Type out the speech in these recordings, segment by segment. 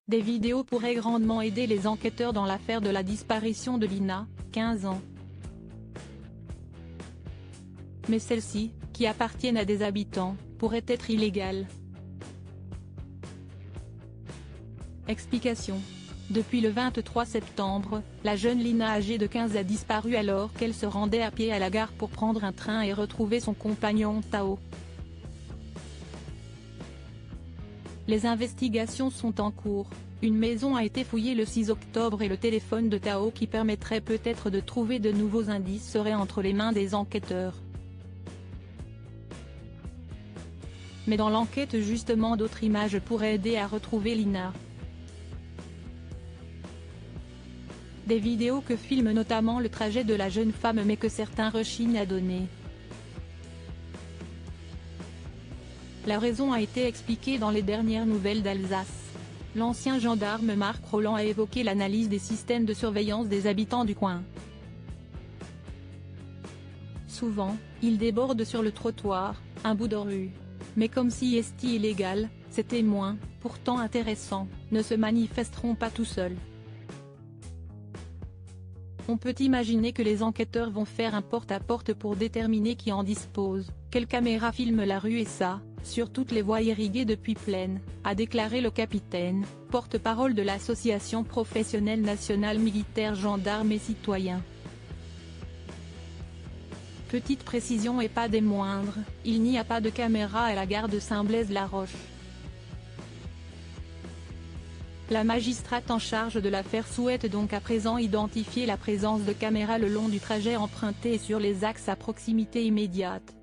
Des vidéos pourraient grandement aider les enquêteurs dans l'affaire de la disparition de Lina, 15 ans. Mais celles-ci, qui appartiennent à des habitants, pourraient être illégales. Explication. Depuis le 23 septembre, la jeune Lina âgée de 15 a disparu alors qu'elle se rendait à pied à la gare pour prendre un train et retrouver son compagnon Tao. Les investigations sont en cours. Une maison a été fouillée le 6 octobre et le téléphone de Tao qui permettrait peut-être de trouver de nouveaux indices serait entre les mains des enquêteurs. Mais dans l'enquête justement d'autres images pourraient aider à retrouver Lina. Des vidéos que filment notamment le trajet de la jeune femme mais que certains rechignent à donner. La raison a été expliquée dans les dernières nouvelles d'Alsace. L'ancien gendarme Marc Rolland a évoqué l'analyse des systèmes de surveillance des habitants du coin. Souvent, ils débordent sur le trottoir, un bout de rue. Mais comme si est illégal, ces témoins, pourtant intéressants, ne se manifesteront pas tout seuls. On peut imaginer que les enquêteurs vont faire un porte-à-porte pour déterminer qui en dispose, quelle caméra filme la rue et ça, sur toutes les voies irriguées depuis Plaine, a déclaré le capitaine, porte-parole de l'association professionnelle nationale militaire gendarmes et citoyens. Petite précision et pas des moindres, il n'y a pas de caméra à la gare de Saint-Blaise-la-Roche. La magistrate en charge de l'affaire souhaite donc à présent identifier la présence de caméras le long du trajet emprunté et sur les axes à proximité immédiate.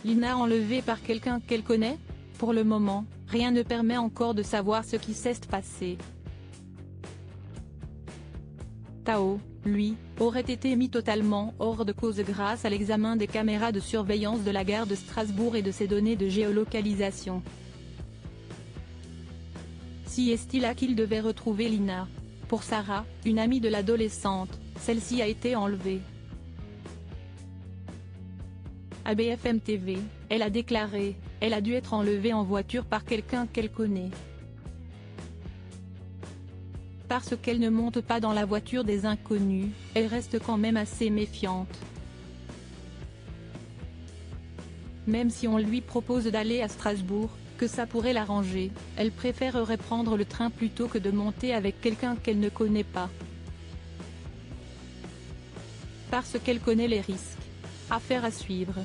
Lina enlevée par quelqu'un qu'elle connaît? Pour le moment, rien ne permet encore de savoir ce qui s'est passé. Tao, lui, aurait été mis totalement hors de cause grâce à l'examen des caméras de surveillance de la gare de Strasbourg et de ses données de géolocalisation. Si est-il là qu'il devait retrouver Lina? Pour Sarah, une amie de l'adolescente, celle-ci a été enlevée. À BFM TV, elle a déclaré « Elle a dû être enlevée en voiture par quelqu'un qu'elle connaît. Parce qu'elle ne monte pas dans la voiture des inconnus, elle reste quand même assez méfiante. Même si on lui propose d'aller à Strasbourg, que ça pourrait l'arranger, elle préférerait prendre le train plutôt que de monter avec quelqu'un qu'elle ne connaît pas. Parce qu'elle connaît les risques. Affaire à suivre.